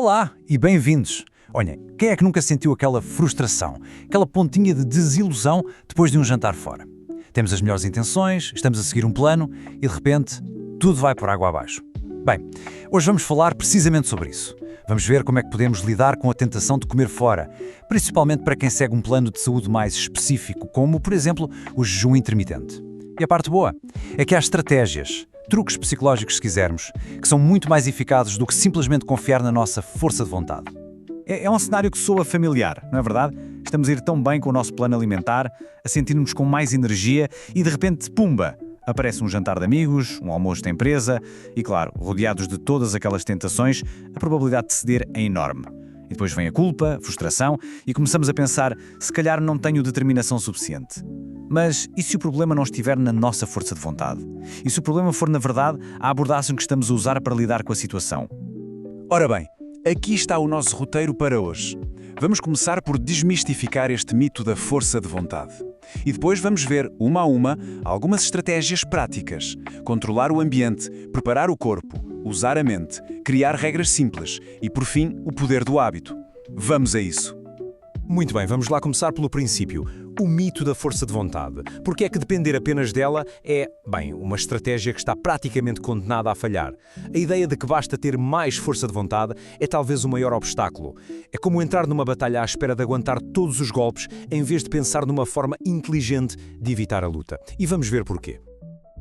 Olá e bem-vindos! Olhem, quem é que nunca sentiu aquela frustração, aquela pontinha de desilusão depois de um jantar fora? Temos as melhores intenções, estamos a seguir um plano e de repente tudo vai por água abaixo. Bem, hoje vamos falar precisamente sobre isso. Vamos ver como é que podemos lidar com a tentação de comer fora, principalmente para quem segue um plano de saúde mais específico, como, por exemplo, o jejum intermitente. E a parte boa é que há estratégias, truques psicológicos se quisermos, que são muito mais eficazes do que simplesmente confiar na nossa força de vontade. É um cenário que soa familiar, não é verdade? Estamos a ir tão bem com o nosso plano alimentar, a sentir-nos com mais energia e de repente, pumba! Aparece um jantar de amigos, um almoço de empresa e, claro, rodeados de todas aquelas tentações, a probabilidade de ceder é enorme. E depois vem a culpa, a frustração e começamos a pensar, se calhar não tenho determinação suficiente. Mas e se o problema não estiver na nossa força de vontade? E se o problema for, na verdade, a abordagem que estamos a usar para lidar com a situação? Ora bem, aqui está o nosso roteiro para hoje. Vamos começar por desmistificar este mito da força de vontade. E depois vamos ver, uma a uma, algumas estratégias práticas. Controlar o ambiente, preparar o corpo, usar a mente, criar regras simples e, por fim, o poder do hábito. Vamos a isso! Muito bem, vamos lá começar pelo princípio. O mito da força de vontade. Porque é que depender apenas dela é, uma estratégia que está praticamente condenada a falhar. A ideia de que basta ter mais força de vontade é talvez o maior obstáculo. É como entrar numa batalha à espera de aguentar todos os golpes, em vez de pensar numa forma inteligente de evitar a luta. E vamos ver porquê.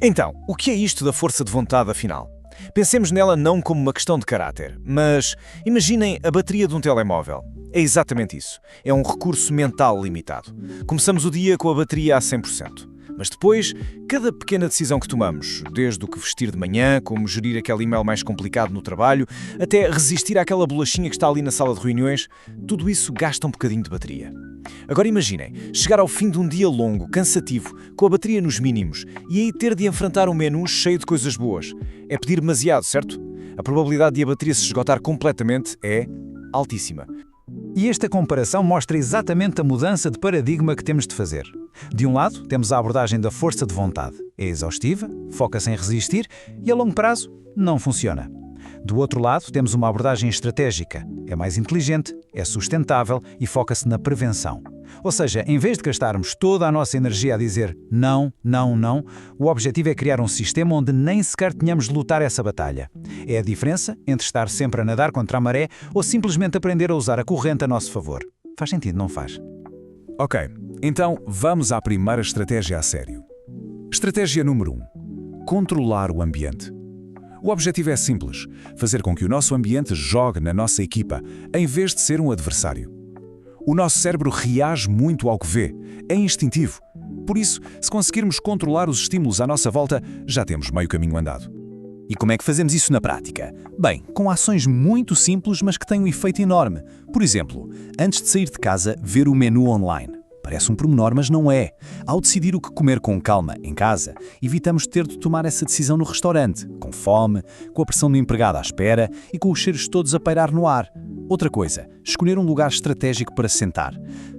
Então, o que é isto da força de vontade, afinal? Pensemos nela não como uma questão de caráter, mas imaginem a bateria de um telemóvel. É exatamente isso. É um recurso mental limitado. Começamos o dia com a bateria a 100%. Mas depois, cada pequena decisão que tomamos, desde o que vestir de manhã, como gerir aquele e-mail mais complicado no trabalho, até resistir àquela bolachinha que está ali na sala de reuniões, tudo isso gasta um bocadinho de bateria. Agora imaginem, chegar ao fim de um dia longo, cansativo, com a bateria nos mínimos, e aí ter de enfrentar um menu cheio de coisas boas. É pedir demasiado, certo? A probabilidade de a bateria se esgotar completamente é altíssima. E esta comparação mostra exatamente a mudança de paradigma que temos de fazer. De um lado, temos a abordagem da força de vontade. É exaustiva, foca-se em resistir e, a longo prazo, não funciona. Do outro lado, temos uma abordagem estratégica. É mais inteligente, é sustentável e foca-se na prevenção. Ou seja, em vez de gastarmos toda a nossa energia a dizer não, não, não, o objetivo é criar um sistema onde nem sequer tenhamos de lutar essa batalha. É a diferença entre estar sempre a nadar contra a maré ou simplesmente aprender a usar a corrente a nosso favor. Faz sentido, não faz? Ok, então vamos à primeira estratégia a sério. Estratégia número 1. Controlar o ambiente. O objetivo é simples, fazer com que o nosso ambiente jogue na nossa equipa, em vez de ser um adversário. O nosso cérebro reage muito ao que vê, é instintivo. Por isso, se conseguirmos controlar os estímulos à nossa volta, já temos meio caminho andado. E como é que fazemos isso na prática? Bem, com ações muito simples, mas que têm um efeito enorme. Por exemplo, antes de sair de casa, ver o menu online. Parece um pormenor, mas não é. Ao decidir o que comer com calma em casa, evitamos ter de tomar essa decisão no restaurante, com fome, com a pressão do empregado à espera e com os cheiros todos a pairar no ar. Outra coisa, escolher um lugar estratégico para sentar.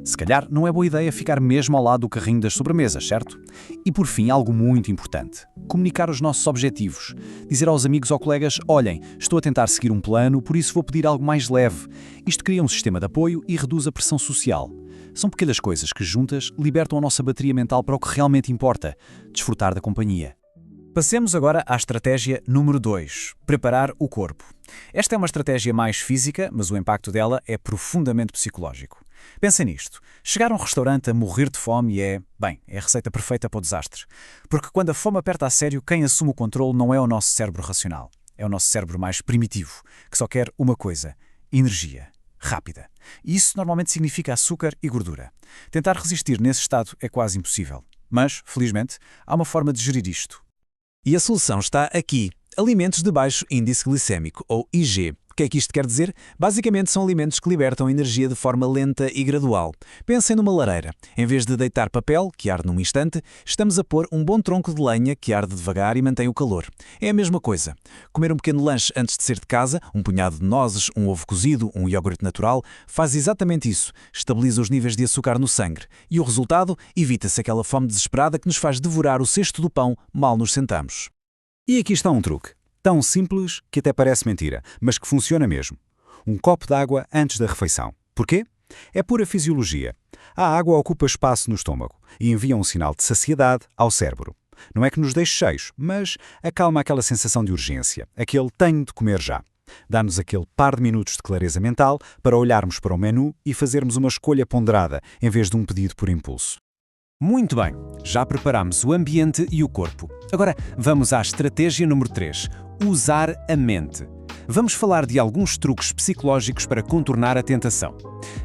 Se calhar não é boa ideia ficar mesmo ao lado do carrinho das sobremesas, certo? E por fim, algo muito importante. Comunicar os nossos objetivos. Dizer aos amigos ou colegas, olhem, estou a tentar seguir um plano, por isso vou pedir algo mais leve. Isto cria um sistema de apoio e reduz a pressão social. São pequenas coisas que juntas libertam a nossa bateria mental para o que realmente importa, desfrutar da companhia. Passemos agora à estratégia número 2, preparar o corpo. Esta é uma estratégia mais física, mas o impacto dela é profundamente psicológico. Pensem nisto. Chegar a um restaurante a morrer de fome é a receita perfeita para o desastre. Porque quando a fome aperta a sério, quem assume o controle não é o nosso cérebro racional. É o nosso cérebro mais primitivo, que só quer uma coisa: energia. Rápida. E isso normalmente significa açúcar e gordura. Tentar resistir nesse estado é quase impossível. Mas, felizmente, há uma forma de gerir isto. E a solução está aqui. Alimentos de baixo índice glicémico, ou IG. O que é que isto quer dizer? Basicamente são alimentos que libertam energia de forma lenta e gradual. Pensem numa lareira. Em vez de deitar papel, que arde num instante, estamos a pôr um bom tronco de lenha que arde devagar e mantém o calor. É a mesma coisa. Comer um pequeno lanche antes de sair de casa, um punhado de nozes, um ovo cozido, um iogurte natural, faz exatamente isso. Estabiliza os níveis de açúcar no sangue. E o resultado? Evita-se aquela fome desesperada que nos faz devorar o cesto do pão mal nos sentamos. E aqui está um truque. Tão simples que até parece mentira, mas que funciona mesmo. um copo d'água antes da refeição. Porquê? É pura fisiologia. A água ocupa espaço no estômago e envia um sinal de saciedade ao cérebro. Não é que nos deixe cheios, mas acalma aquela sensação de urgência, aquele tenho de comer já. Dá-nos aquele par de minutos de clareza mental para olharmos para o menu e fazermos uma escolha ponderada, em vez de um pedido por impulso. Muito bem, já preparamos o ambiente e o corpo. Agora vamos à estratégia número 3, usar a mente. Vamos falar de alguns truques psicológicos para contornar a tentação.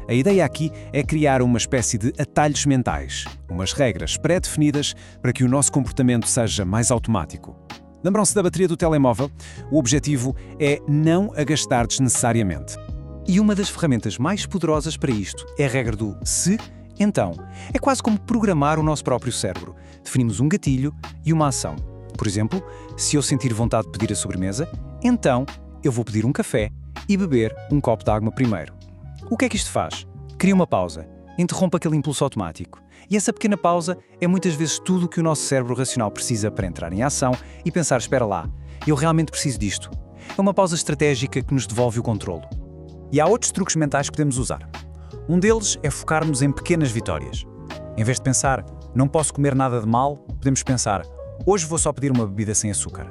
A ideia aqui é criar uma espécie de atalhos mentais, umas regras pré-definidas para que o nosso comportamento seja mais automático. Lembram-se da bateria do telemóvel? O objetivo é não a gastar desnecessariamente. E uma das ferramentas mais poderosas para isto é a regra do se, então. É quase como programar o nosso próprio cérebro. Definimos um gatilho e uma ação. Por exemplo, se eu sentir vontade de pedir a sobremesa, então eu vou pedir um café e beber um copo de água primeiro. O que é que isto faz? Cria uma pausa, interrompe aquele impulso automático. E essa pequena pausa é muitas vezes tudo o que o nosso cérebro racional precisa para entrar em ação e pensar, espera lá, eu realmente preciso disto. É uma pausa estratégica que nos devolve o controlo. E há outros truques mentais que podemos usar. Um deles é focarmos em pequenas vitórias. Em vez de pensar, não posso comer nada de mal, podemos pensar, hoje vou só pedir uma bebida sem açúcar.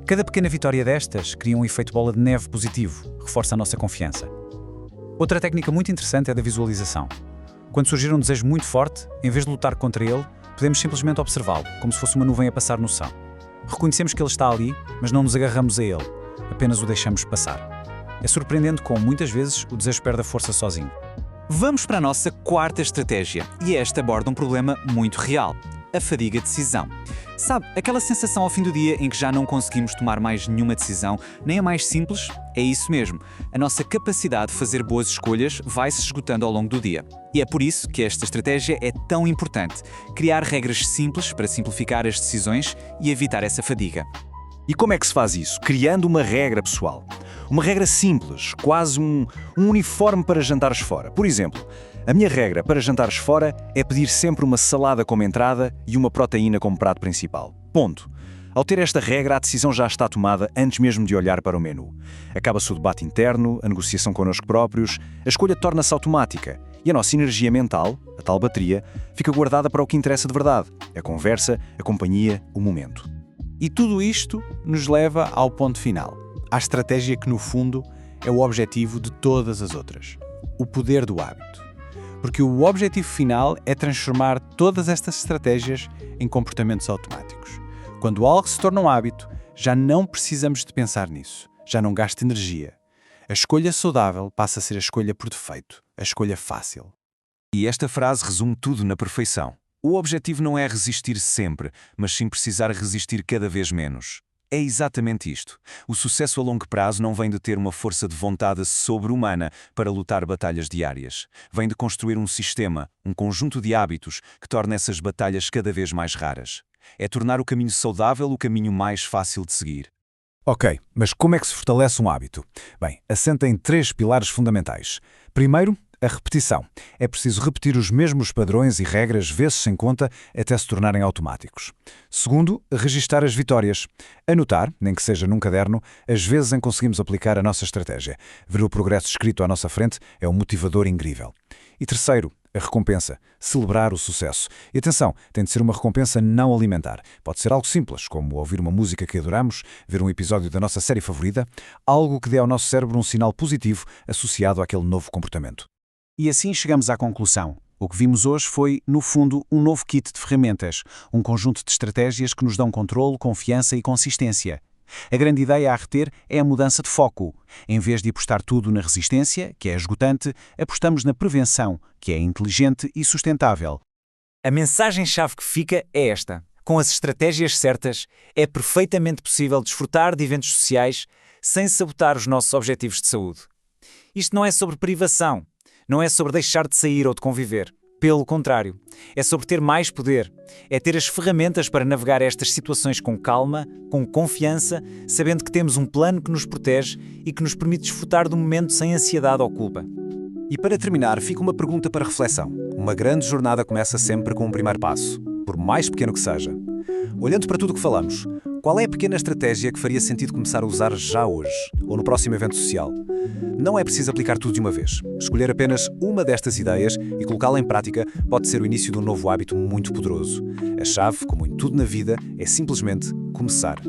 Cada pequena vitória destas cria um efeito bola de neve positivo, reforça a nossa confiança. Outra técnica muito interessante é a da visualização. Quando surgir um desejo muito forte, em vez de lutar contra ele, podemos simplesmente observá-lo, como se fosse uma nuvem a passar no céu. Reconhecemos que ele está ali, mas não nos agarramos a ele, apenas o deixamos passar. É surpreendente como, muitas vezes, o desejo perde a força sozinho. Vamos para a nossa quarta estratégia, e esta aborda um problema muito real: a fadiga de decisão. Sabe, aquela sensação ao fim do dia em que já não conseguimos tomar mais nenhuma decisão, nem a mais simples? É isso mesmo. A nossa capacidade de fazer boas escolhas vai se esgotando ao longo do dia. E é por isso que esta estratégia é tão importante. Criar regras simples para simplificar as decisões e evitar essa fadiga. E como é que se faz isso? Criando uma regra pessoal. Uma regra simples, quase um uniforme para jantares fora. Por exemplo, a minha regra para jantares fora é pedir sempre uma salada como entrada e uma proteína como prato principal. Ponto. Ao ter esta regra, a decisão já está tomada antes mesmo de olhar para o menu. Acaba-se o debate interno, a negociação connosco próprios, a escolha torna-se automática e a nossa energia mental, a tal bateria, fica guardada para o que interessa de verdade: a conversa, a companhia, o momento. E tudo isto nos leva ao ponto final, à estratégia que, no fundo, é o objetivo de todas as outras: o poder do hábito. Porque o objetivo final é transformar todas estas estratégias em comportamentos automáticos. Quando algo se torna um hábito, já não precisamos de pensar nisso, já não gasta energia. A escolha saudável passa a ser a escolha por defeito, a escolha fácil. E esta frase resume tudo na perfeição. O objetivo não é resistir sempre, mas sim precisar resistir cada vez menos. É exatamente isto. O sucesso a longo prazo não vem de ter uma força de vontade sobre-humana para lutar batalhas diárias. Vem de construir um sistema, um conjunto de hábitos que torna essas batalhas cada vez mais raras. É tornar o caminho saudável o caminho mais fácil de seguir. Ok, mas como é que se fortalece um hábito? Bem, assenta em 3 pilares fundamentais. Primeiro, a repetição. É preciso repetir os mesmos padrões e regras vezes sem conta até se tornarem automáticos. Segundo, registar as vitórias. Anotar, nem que seja num caderno, as vezes em que conseguimos aplicar a nossa estratégia. Ver o progresso escrito à nossa frente é um motivador incrível. E terceiro, a recompensa. Celebrar o sucesso. E atenção, tem de ser uma recompensa não alimentar. Pode ser algo simples, como ouvir uma música que adoramos, ver um episódio da nossa série favorita, algo que dê ao nosso cérebro um sinal positivo associado àquele novo comportamento. E assim chegamos à conclusão. O que vimos hoje foi, no fundo, um novo kit de ferramentas, um conjunto de estratégias que nos dão controle, confiança e consistência. A grande ideia a reter é a mudança de foco. Em vez de apostar tudo na resistência, que é esgotante, apostamos na prevenção, que é inteligente e sustentável. A mensagem-chave que fica é esta: com as estratégias certas, é perfeitamente possível desfrutar de eventos sociais sem sabotar os nossos objetivos de saúde. Isto não é sobre privação, não é sobre deixar de sair ou de conviver. Pelo contrário, é sobre ter mais poder, é ter as ferramentas para navegar estas situações com calma, com confiança, sabendo que temos um plano que nos protege e que nos permite desfrutar do momento sem ansiedade ou culpa. E para terminar, fica uma pergunta para reflexão. Uma grande jornada começa sempre com um primeiro passo, por mais pequeno que seja. Olhando para tudo o que falamos, Qual é a pequena estratégia que faria sentido começar a usar já hoje, ou no próximo evento social? Não é preciso aplicar tudo de uma vez. Escolher apenas uma destas ideias e colocá-la em prática pode ser o início de um novo hábito muito poderoso. A chave, como em tudo na vida, é simplesmente começar.